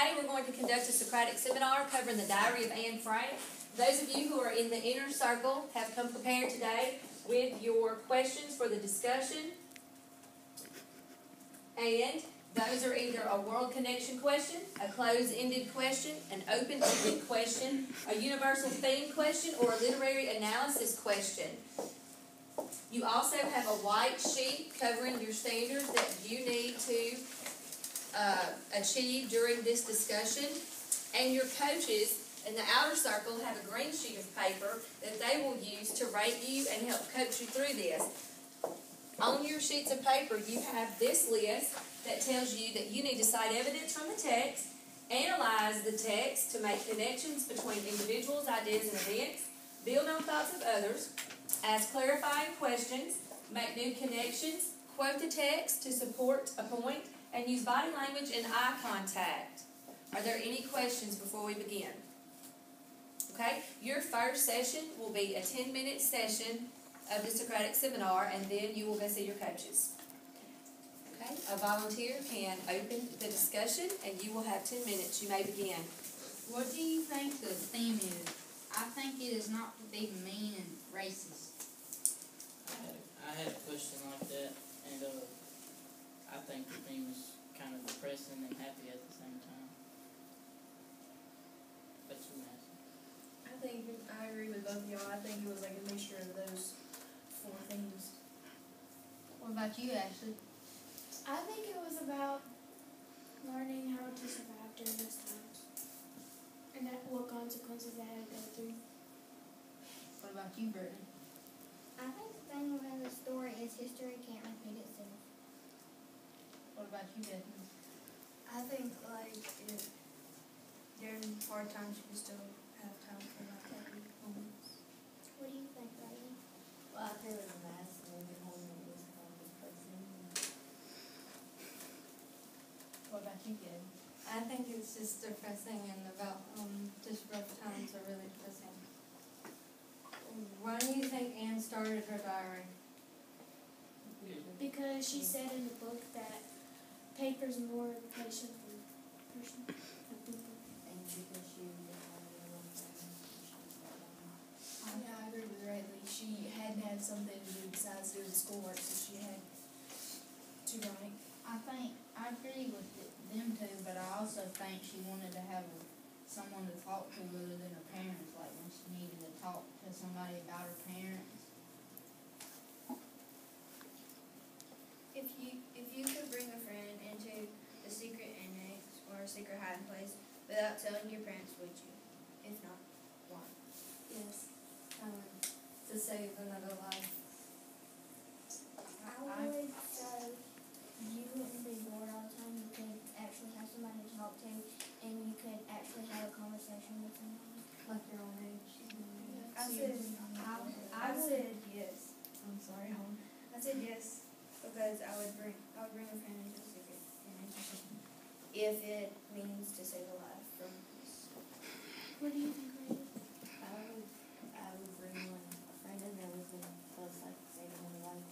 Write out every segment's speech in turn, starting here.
Today we're going to conduct a Socratic seminar covering the Diary of Anne Frank. Those of you who are in the inner circle have come prepared today with your questions for the discussion. And those are either a world connection question, a closed-ended question, an open-ended question, a universal theme question, or a literary analysis question. You also have a white sheet covering your standards that you need to achieve during this discussion. And your coaches in the outer circle have a green sheet of paper that they will use to rate you and help coach you through this. On your sheets of paper, you have this list that tells you that you need to cite evidence from the text, analyze the text to make connections between individuals, ideas, and events, build on thoughts of others, ask clarifying questions, make new connections, quote the text to support a point, and use body language and eye contact. Are there any questions before we begin? Okay, your first session will be a 10-minute session of the Socratic seminar, and then you will go see your coaches. Okay, a volunteer can open the discussion, and you will have 10 minutes. You may begin. What do you think the theme is? I think it is not to be mean and racist. I had a question like that, and I think the theme is kind of depressing and happy at the same time. But you asked. I agree with both of y'all. I think it was like a mixture of those four themes. What about you, Ashley? I think it was about learning how to survive during those times and what consequences they had to go through. What about you, Brittany? I think the thing about the story is history can't repeat itself. What about you, Bethany? I think during hard times you can still have time for happy moments. What do you think, Brady? Well, I feel it was a mess, and then home it was kind of depressing. What about you, Gabe? I think it's just depressing and about just rough times are really depressing. Why do you think Anne started her diary? Because she said in the book that paper's more patient than person. And because she didn't want to be alone, she was that one. Yeah, I agree with Riley. She hadn't had something to do besides doing schoolwork, so she had to write. I agree with them too, but I also think she wanted to have someone to talk to other than her parents, like when she needed to talk to somebody about her parents. If you could bring a friend into a secret annex or a secret hiding place without telling your parents, would you? If not, why? Yes, to save another life. I would say you wouldn't be bored all the time. You could actually have somebody to talk to, and you could actually have a conversation with somebody. Like your own age. I said yes. I'm sorry, hon. I said yes because I would bring a friend into a secret annex if it means to save a life from this. What do you think, Brady? I would bring a friend in there with me, because like saving my life.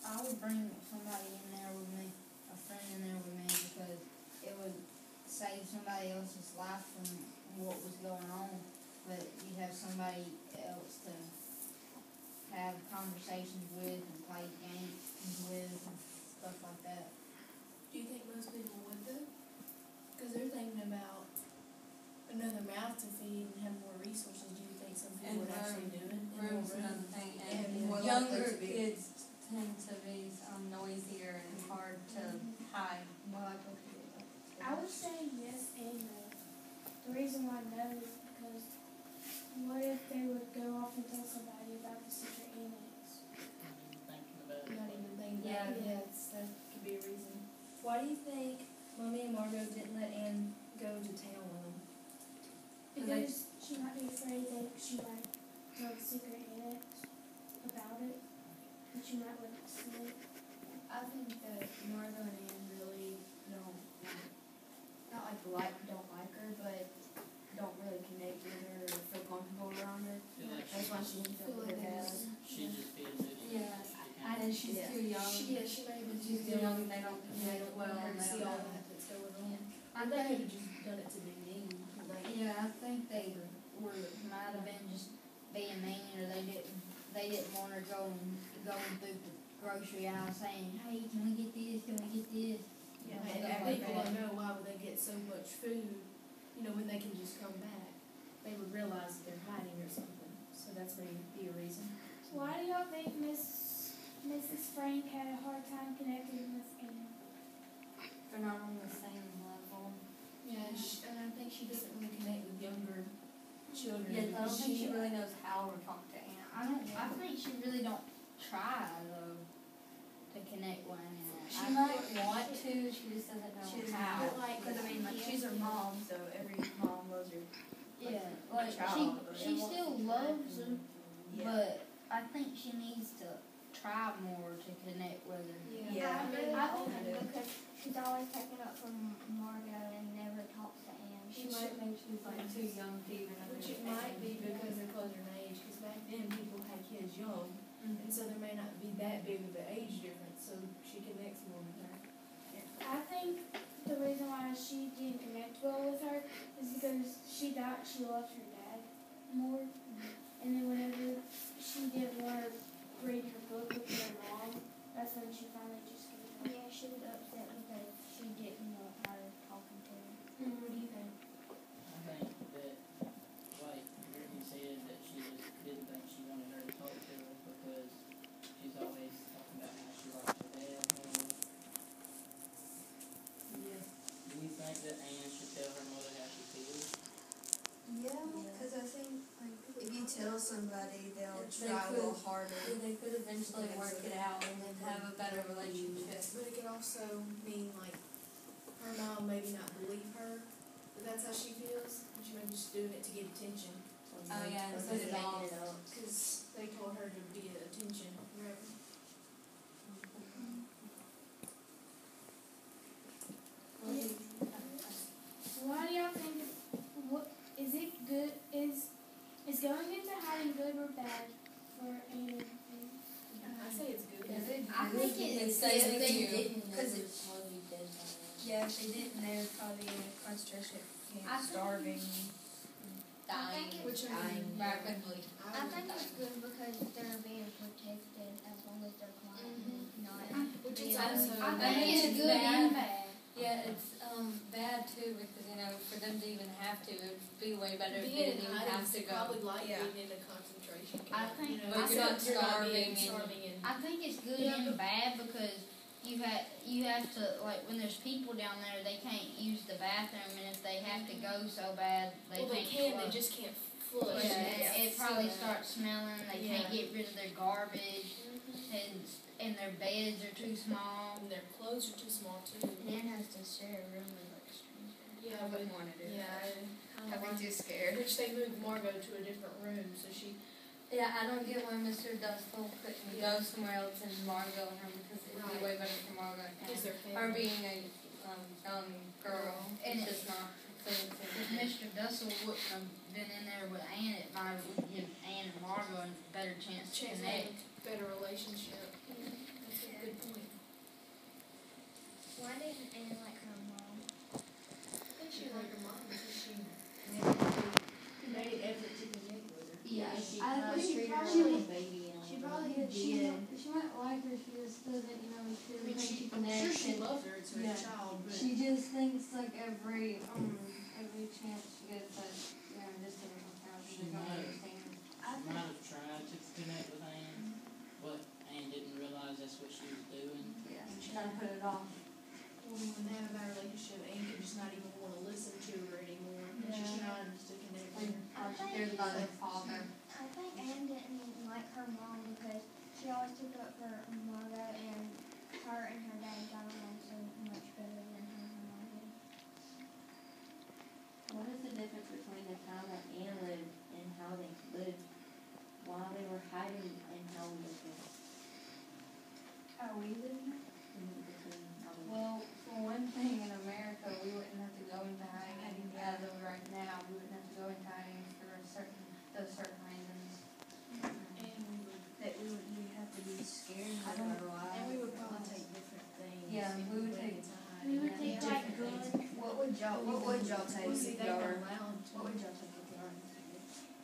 I would bring somebody in there with me, a friend in there with me, because it would save somebody else's life from what was going on, but you'd have somebody else to have conversations with and play games with and stuff like that. Do you think most people would though? Because they're thinking about another mouth to feed and have more resources. Do you think some people would actually do it? Room's another thing, and more younger likely to be. kids tend to be noisier and hard to hide. I would say yes and no. The reason why no is because what if they would go off and tell somebody about the secret annex? Thinking about it. Not even thinking Yeah. about it. That could be a reason. Why do you think Mommy and Margot didn't let Anne go to town with them? Because she might be afraid that she might tell the secret annex about it, but she might let it slip. I think that Margot and Anne really don't like her, but don't really connect with her or feel comfortable around her. Feel like That's why she moved over to her house. she just feels it. Yeah, and she's too young. She may be She's too too young, young. they don't they'll see all know. that's going on. I They think, could have just done it to be mean, like, yeah, I think they might have been just being mean, or they didn't want her going through the grocery aisle saying, hey, can we get this, can we get this? yeah, Stuff and like people that. don't know why would they get so much food, when they can just come back. They would realize that they're hiding or something, so that's maybe a reason. Why do y'all think Mrs. Frank had a hard time connecting with Anne? They're not on the same level. Yeah, and I think she doesn't really connect with younger children. Yeah, I don't think she really knows how to talk to Anne. I think she really don't try, though, to connect with Anne. She might want to, she just doesn't know She doesn't how. know, because I mean, like, she's her mom, so every mom loves her. Yeah, like, child, but she still loves her, Yeah. but I think she needs to try more to connect with her. Yeah. I really I don't do. because she's always taking up from Margot and never talks to Anne. She might think she's like too young to even Which it might be because they're closer in age, because back then people had kids young, and so there may not be that big of an age difference, so she connects more with her. I think the reason why she didn't connect well with her is because she thought she loved her dad more. And then whenever she didn't want to read her book with her mom, that's when she finally just gave up. Yeah, she was upset because she didn't want her talking to her. What do you think? I think that, like Brittany said, that she just didn't think she wanted her to talk to her because she's always talking about how she likes her dad more. Yeah. Do you think that Anne should tell her mother how she feels? Yeah, because I think, like, if you tell somebody, they'll They try a little could- harder. They could eventually work it out and then have a better relationship. But it could also mean, like, her mom maybe not believe her, but that's how she feels, and she may be just doing it to get attention. Oh yeah, Or instead maybe of making it making up. because they told her to be attention, whatever. Why do y'all think what is it good is going into hiding good or bad for Anne? I say it's good. I think It's it's saving if they you. didn't, Because it it- would be dead by now. Yeah, if they didn't, they would probably be in a concentration I camp, think- starving. Dying. Which I mean, Rapidly. I think it's good because they're being protected as long as they're quiet and not. Which is being also. I I think think it's it's good and bad. bad. Yeah, it's bad too because for them to even have to, it would be way better if they Being didn't even hiding have to is go. probably like Yeah. being in a concentration camp. I think- you know, But you're not except being starving and- starving and. I think it's good Yeah, and bad because you have to, like, when there's people down there, they can't use the bathroom, and if they have to go so bad, they Well, they can't can, they flush. just can't flush. Yeah, it probably So bad. starts smelling. They Yeah. can't get rid of their garbage, and their beds are too small. And their clothes are too small too. Anne has to share a room with like a stranger. Yeah, I wouldn't want to do Yeah, that. I I'd don't be too scared. Which they moved Margot to a different room, so she. Yeah, I don't get why Mr. Dustle couldn't go somewhere else and Margot and her because it'd be way better for Margot Is and their her family. being a young girl. And It's just not. If Mr. Dussel wouldn't have been in there with Anne, it might have give Anne and Margot a better chance to Chance to connect. have a better relationship. That's a good point. Why didn't Anne like her mom? I think she liked her mom because she made an effort to connect with her. Yeah, I think she probably did. She might like her. She just doesn't, she I doesn't mean, think she I'm sure connects. she loved her, it's her Yeah. child, but. She just thinks like every chance she gets that just doesn't count. She don't understand. She might have tried to connect with Anne, but Anne didn't realize that's what she was doing. Yeah, she kind of put it off. Well, when they have a bad relationship, Anne can just not even want to listen to her anymore. She's Yeah. trying just to connect with her. I think Cares about her father. I think Anne didn't like her mom because she always took up for Margot and her dad got along so much better than her and mom did. What is the difference between the time that Anne lived and how they lived while they were hiding and how we lived? How we live now? Between how we lived? Well, for one thing, in America, we wouldn't have to go into hiding as of right now. We wouldn't have to go into hiding for those certain reasons. That we would have to be scared I of don't- our lives. And we would probably take different things. Yeah, we would would y'all take Well, see, if they y'all were were? allowed to. What would y'all take if y'all were?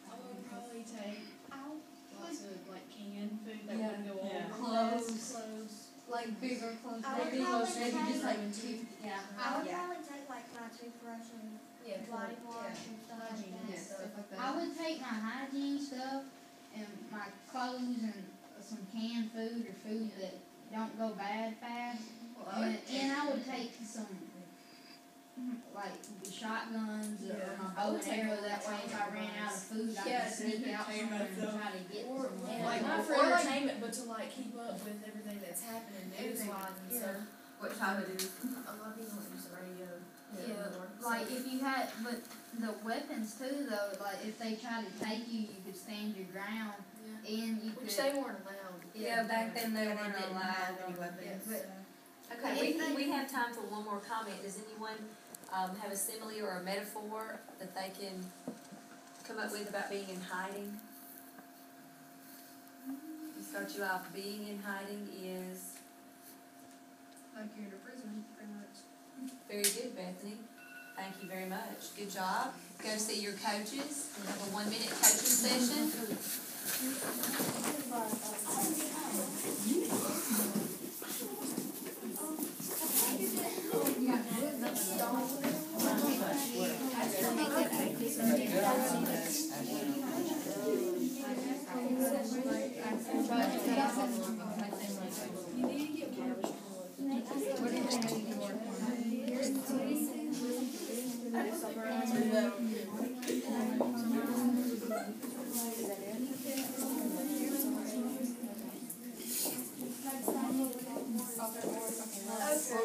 I would probably take lots of like canned food that Yeah. wouldn't go Yeah. over. Clothes. Like bigger clothes. I would Maybe probably maybe just like take- two. Yeah. I would Yeah. probably take like my toothbrush and Yeah, body wash and stuff like Hygiene, that. Yeah, stuff like that. I would take my hygiene stuff and my clothes and some canned food or food that don't go bad fast. Well, I would And I would take some, like, shotguns or my bow and arrow, that way if I ran out of food, I Yeah, could sneak out entertain somewhere and myself. try to get Or, some. like, not for entertainment, but to like keep up with everything that's happening news-wise and stuff. What time it is? A lot of people don't use the radio anymore. Like, if you had, but the weapons too, though, like, if they tried to take you, you could stand your ground, and you Which could. they weren't allowed. Yeah, back then they Yeah, they weren't didn't allowed have any them. weapons. But Okay, we have time for one more comment. Does anyone have a simile or a metaphor that they can come up with about being in hiding? To start you off, being in hiding is Like you're in a prison, pretty much. very good, Bethany. Thank you very much. Good job. Go see your coaches. We have a 1-minute coaching session.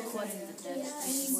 Okay.